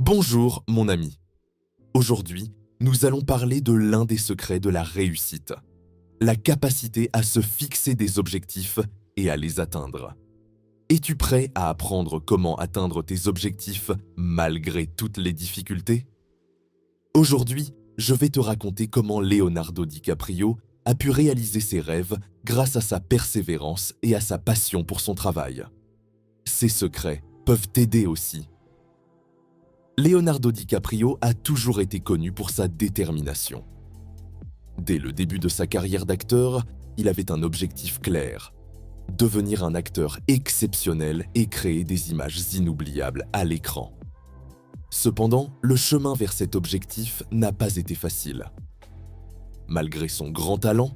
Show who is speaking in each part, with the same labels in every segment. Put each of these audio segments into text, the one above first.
Speaker 1: Bonjour mon ami. Aujourd'hui, nous allons parler de l'un des secrets de la réussite, la capacité à se fixer des objectifs et à les atteindre. Es-tu prêt à apprendre comment atteindre tes objectifs malgré toutes les difficultés? Aujourd'hui, je vais te raconter comment Leonardo DiCaprio a pu réaliser ses rêves grâce à sa persévérance et à sa passion pour son travail. Ces secrets peuvent t'aider aussi. Leonardo DiCaprio a toujours été connu pour sa détermination. Dès le début de sa carrière d'acteur, il avait un objectif clair: devenir un acteur exceptionnel et créer des images inoubliables à l'écran. Cependant, le chemin vers cet objectif n'a pas été facile. Malgré son grand talent,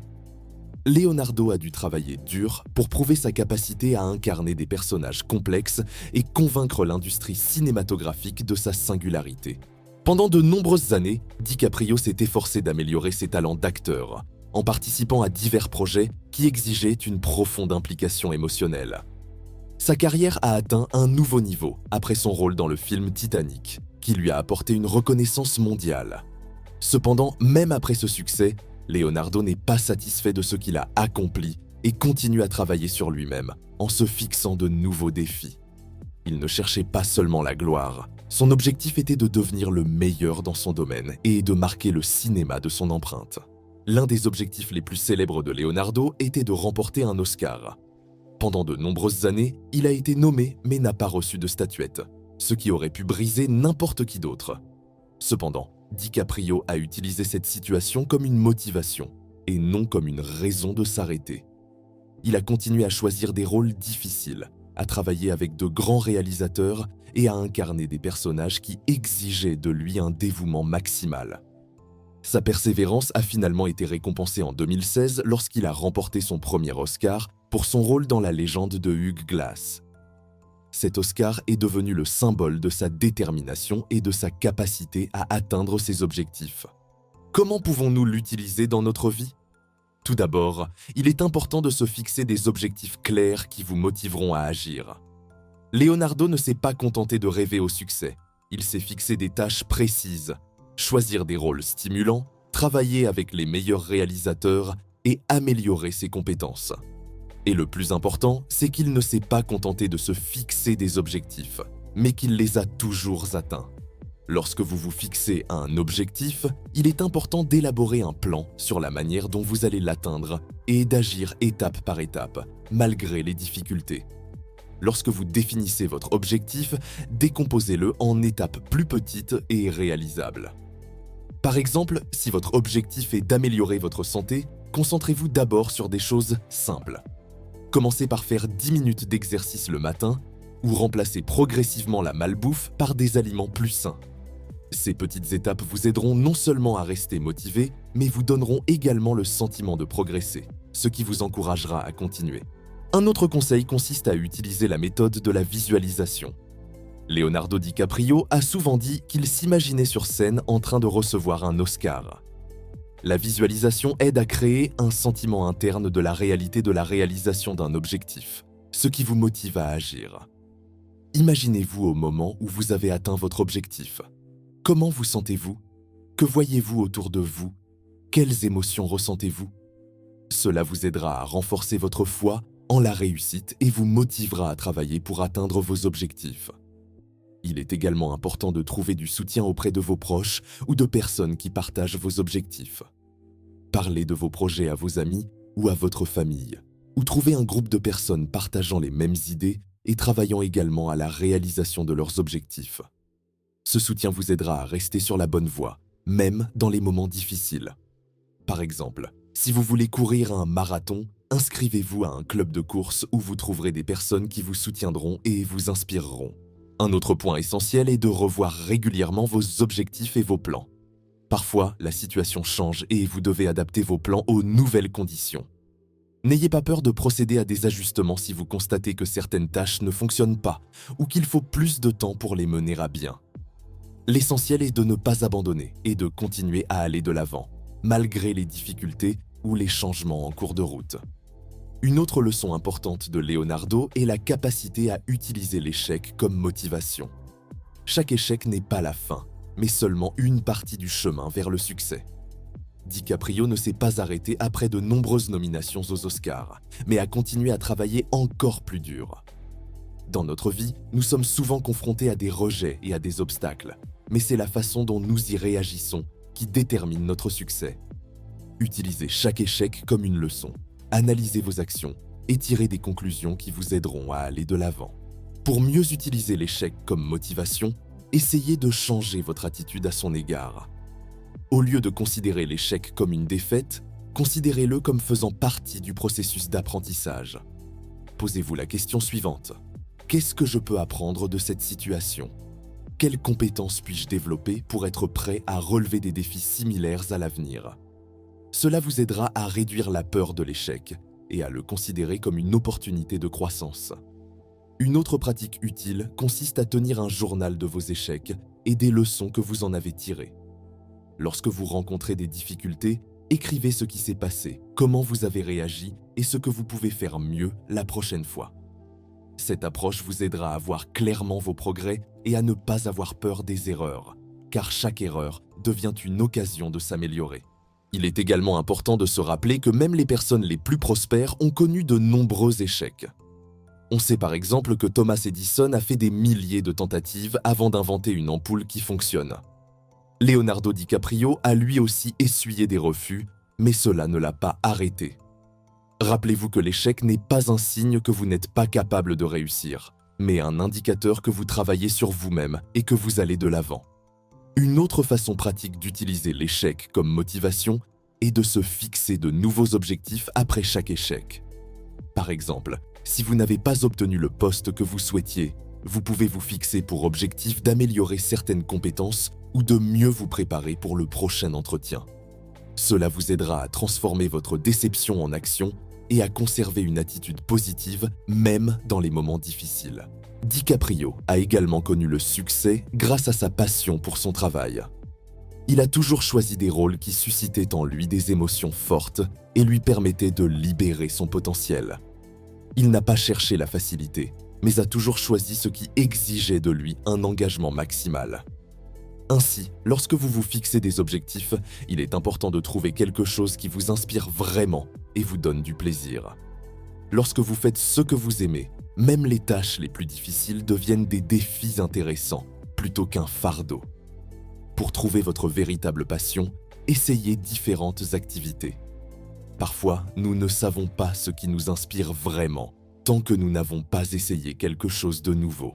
Speaker 1: Leonardo a dû travailler dur pour prouver sa capacité à incarner des personnages complexes et convaincre l'industrie cinématographique de sa singularité. Pendant de nombreuses années, DiCaprio s'est efforcé d'améliorer ses talents d'acteur, en participant à divers projets qui exigeaient une profonde implication émotionnelle. Sa carrière a atteint un nouveau niveau après son rôle dans le film Titanic, qui lui a apporté une reconnaissance mondiale. Cependant, même après ce succès, Leonardo n'est pas satisfait de ce qu'il a accompli et continue à travailler sur lui-même en se fixant de nouveaux défis. Il ne cherchait pas seulement la gloire, son objectif était de devenir le meilleur dans son domaine et de marquer le cinéma de son empreinte. L'un des objectifs les plus célèbres de Leonardo était de remporter un Oscar. Pendant de nombreuses années, il a été nommé mais n'a pas reçu de statuette, ce qui aurait pu briser n'importe qui d'autre. Cependant, DiCaprio a utilisé cette situation comme une motivation et non comme une raison de s'arrêter. Il a continué à choisir des rôles difficiles, à travailler avec de grands réalisateurs et à incarner des personnages qui exigeaient de lui un dévouement maximal. Sa persévérance a finalement été récompensée en 2016 lorsqu'il a remporté son premier Oscar pour son rôle dans La légende de Hugh Glass. Cet Oscar est devenu le symbole de sa détermination et de sa capacité à atteindre ses objectifs. Comment pouvons-nous l'utiliser dans notre vie? Tout d'abord, il est important de se fixer des objectifs clairs qui vous motiveront à agir. Leonardo ne s'est pas contenté de rêver au succès, il s'est fixé des tâches précises, choisir des rôles stimulants, travailler avec les meilleurs réalisateurs et améliorer ses compétences. Et le plus important, c'est qu'il ne s'est pas contenté de se fixer des objectifs, mais qu'il les a toujours atteints. Lorsque vous vous fixez un objectif, il est important d'élaborer un plan sur la manière dont vous allez l'atteindre et d'agir étape par étape, malgré les difficultés. Lorsque vous définissez votre objectif, décomposez-le en étapes plus petites et réalisables. Par exemple, si votre objectif est d'améliorer votre santé, concentrez-vous d'abord sur des choses simples. Commencez par faire 10 minutes d'exercice le matin ou remplacez progressivement la malbouffe par des aliments plus sains. Ces petites étapes vous aideront non seulement à rester motivé, mais vous donneront également le sentiment de progresser, ce qui vous encouragera à continuer. Un autre conseil consiste à utiliser la méthode de la visualisation. Leonardo DiCaprio a souvent dit qu'il s'imaginait sur scène en train de recevoir un Oscar. La visualisation aide à créer un sentiment interne de la réalité de la réalisation d'un objectif, ce qui vous motive à agir. Imaginez-vous au moment où vous avez atteint votre objectif. Comment vous sentez-vous? Que voyez-vous autour de vous? Quelles émotions ressentez-vous? Cela vous aidera à renforcer votre foi en la réussite et vous motivera à travailler pour atteindre vos objectifs. Il est également important de trouver du soutien auprès de vos proches ou de personnes qui partagent vos objectifs. Parlez de vos projets à vos amis ou à votre famille, ou trouvez un groupe de personnes partageant les mêmes idées et travaillant également à la réalisation de leurs objectifs. Ce soutien vous aidera à rester sur la bonne voie, même dans les moments difficiles. Par exemple, si vous voulez courir un marathon, inscrivez-vous à un club de course où vous trouverez des personnes qui vous soutiendront et vous inspireront. Un autre point essentiel est de revoir régulièrement vos objectifs et vos plans. Parfois, la situation change et vous devez adapter vos plans aux nouvelles conditions. N'ayez pas peur de procéder à des ajustements si vous constatez que certaines tâches ne fonctionnent pas ou qu'il faut plus de temps pour les mener à bien. L'essentiel est de ne pas abandonner et de continuer à aller de l'avant, malgré les difficultés ou les changements en cours de route. Une autre leçon importante de Leonardo est la capacité à utiliser l'échec comme motivation. Chaque échec n'est pas la fin, mais seulement une partie du chemin vers le succès. DiCaprio ne s'est pas arrêté après de nombreuses nominations aux Oscars, mais a continué à travailler encore plus dur. Dans notre vie, nous sommes souvent confrontés à des rejets et à des obstacles, mais c'est la façon dont nous y réagissons qui détermine notre succès. Utilisez chaque échec comme une leçon, analysez vos actions et tirez des conclusions qui vous aideront à aller de l'avant. Pour mieux utiliser l'échec comme motivation, essayez de changer votre attitude à son égard. Au lieu de considérer l'échec comme une défaite, considérez-le comme faisant partie du processus d'apprentissage. Posez-vous la question suivante. Qu'est-ce que je peux apprendre de cette situation ? Quelles compétences puis-je développer pour être prêt à relever des défis similaires à l'avenir ? Cela vous aidera à réduire la peur de l'échec et à le considérer comme une opportunité de croissance. Une autre pratique utile consiste à tenir un journal de vos échecs et des leçons que vous en avez tirées. Lorsque vous rencontrez des difficultés, écrivez ce qui s'est passé, comment vous avez réagi et ce que vous pouvez faire mieux la prochaine fois. Cette approche vous aidera à voir clairement vos progrès et à ne pas avoir peur des erreurs, car chaque erreur devient une occasion de s'améliorer. Il est également important de se rappeler que même les personnes les plus prospères ont connu de nombreux échecs. On sait par exemple que Thomas Edison a fait des milliers de tentatives avant d'inventer une ampoule qui fonctionne. Leonardo DiCaprio a lui aussi essuyé des refus, mais cela ne l'a pas arrêté. Rappelez-vous que l'échec n'est pas un signe que vous n'êtes pas capable de réussir, mais un indicateur que vous travaillez sur vous-même et que vous allez de l'avant. Une autre façon pratique d'utiliser l'échec comme motivation est de se fixer de nouveaux objectifs après chaque échec. Par exemple, si vous n'avez pas obtenu le poste que vous souhaitiez, vous pouvez vous fixer pour objectif d'améliorer certaines compétences ou de mieux vous préparer pour le prochain entretien. Cela vous aidera à transformer votre déception en action et à conserver une attitude positive même dans les moments difficiles. DiCaprio a également connu le succès grâce à sa passion pour son travail. Il a toujours choisi des rôles qui suscitaient en lui des émotions fortes et lui permettaient de libérer son potentiel. Il n'a pas cherché la facilité, mais a toujours choisi ce qui exigeait de lui un engagement maximal. Ainsi, lorsque vous vous fixez des objectifs, il est important de trouver quelque chose qui vous inspire vraiment et vous donne du plaisir. Lorsque vous faites ce que vous aimez, même les tâches les plus difficiles deviennent des défis intéressants plutôt qu'un fardeau. Pour trouver votre véritable passion, essayez différentes activités. Parfois, nous ne savons pas ce qui nous inspire vraiment tant que nous n'avons pas essayé quelque chose de nouveau.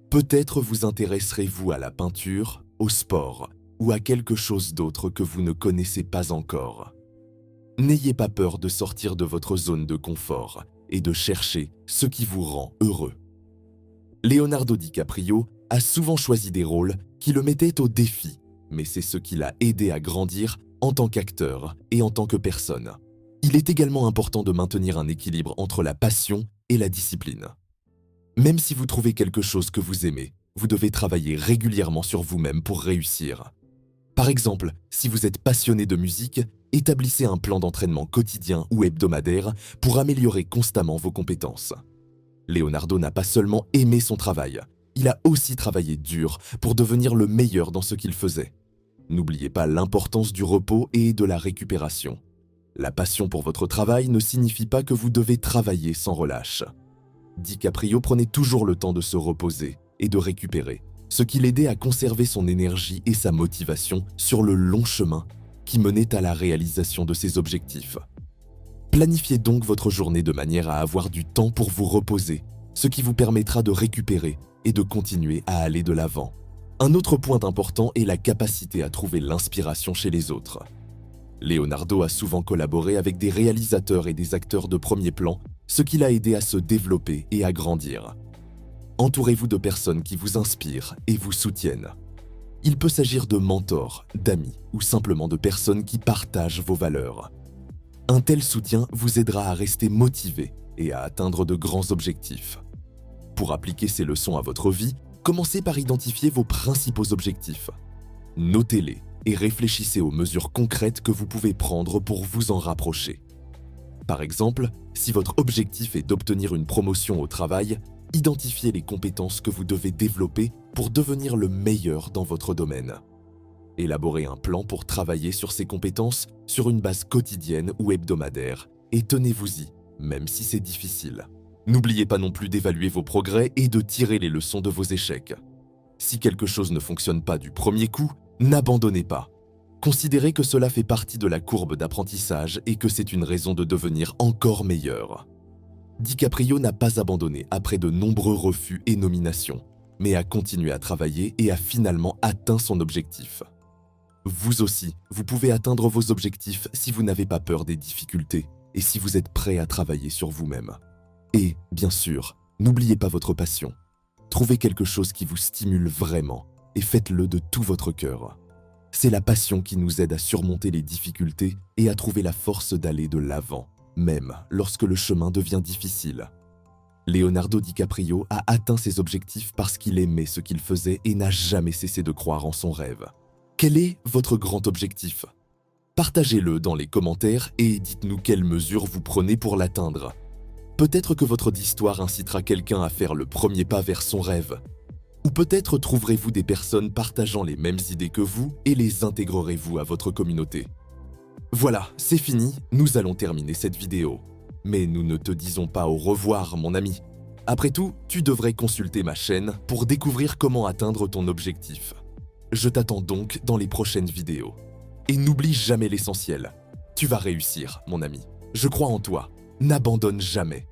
Speaker 1: Peut-être vous intéresserez-vous à la peinture, au sport ou à quelque chose d'autre que vous ne connaissez pas encore. N'ayez pas peur de sortir de votre zone de confort et de chercher ce qui vous rend heureux. Leonardo DiCaprio a souvent choisi des rôles qui le mettaient au défi, mais c'est ce qui l'a aidé à grandir en tant qu'acteur et en tant que personne. Il est également important de maintenir un équilibre entre la passion et la discipline. Même si vous trouvez quelque chose que vous aimez, vous devez travailler régulièrement sur vous-même pour réussir. Par exemple, si vous êtes passionné de musique, établissez un plan d'entraînement quotidien ou hebdomadaire pour améliorer constamment vos compétences. Leonardo n'a pas seulement aimé son travail, il a aussi travaillé dur pour devenir le meilleur dans ce qu'il faisait. N'oubliez pas l'importance du repos et de la récupération. La passion pour votre travail ne signifie pas que vous devez travailler sans relâche. DiCaprio prenait toujours le temps de se reposer et de récupérer, ce qui l'aidait à conserver son énergie et sa motivation sur le long chemin qui menait à la réalisation de ses objectifs. Planifiez donc votre journée de manière à avoir du temps pour vous reposer, ce qui vous permettra de récupérer et de continuer à aller de l'avant. Un autre point important est la capacité à trouver l'inspiration chez les autres. Leonardo a souvent collaboré avec des réalisateurs et des acteurs de premier plan, ce qui l'a aidé à se développer et à grandir. Entourez-vous de personnes qui vous inspirent et vous soutiennent. Il peut s'agir de mentors, d'amis ou simplement de personnes qui partagent vos valeurs. Un tel soutien vous aidera à rester motivé et à atteindre de grands objectifs. Pour appliquer ces leçons à votre vie, commencez par identifier vos principaux objectifs. Notez-les et réfléchissez aux mesures concrètes que vous pouvez prendre pour vous en rapprocher. Par exemple, si votre objectif est d'obtenir une promotion au travail, identifiez les compétences que vous devez développer pour devenir le meilleur dans votre domaine. Élaborez un plan pour travailler sur ces compétences sur une base quotidienne ou hebdomadaire et tenez-vous-y, même si c'est difficile. N'oubliez pas non plus d'évaluer vos progrès et de tirer les leçons de vos échecs. Si quelque chose ne fonctionne pas du premier coup, n'abandonnez pas. Considérez que cela fait partie de la courbe d'apprentissage et que c'est une raison de devenir encore meilleur. DiCaprio n'a pas abandonné après de nombreux refus et nominations, mais a continué à travailler et a finalement atteint son objectif. Vous aussi, vous pouvez atteindre vos objectifs si vous n'avez pas peur des difficultés et si vous êtes prêt à travailler sur vous-même. Et, bien sûr, n'oubliez pas votre passion. Trouvez quelque chose qui vous stimule vraiment et faites-le de tout votre cœur. C'est la passion qui nous aide à surmonter les difficultés et à trouver la force d'aller de l'avant, même lorsque le chemin devient difficile. Leonardo DiCaprio a atteint ses objectifs parce qu'il aimait ce qu'il faisait et n'a jamais cessé de croire en son rêve. Quel est votre grand objectif? Partagez-le dans les commentaires et dites-nous quelles mesures vous prenez pour l'atteindre. Peut-être que votre histoire incitera quelqu'un à faire le premier pas vers son rêve. Ou peut-être trouverez-vous des personnes partageant les mêmes idées que vous et les intégrerez-vous à votre communauté. Voilà, c'est fini, nous allons terminer cette vidéo. Mais nous ne te disons pas au revoir, mon ami. Après tout, tu devrais consulter ma chaîne pour découvrir comment atteindre ton objectif. Je t'attends donc dans les prochaines vidéos. Et n'oublie jamais l'essentiel. Tu vas réussir, mon ami. Je crois en toi. N'abandonne jamais.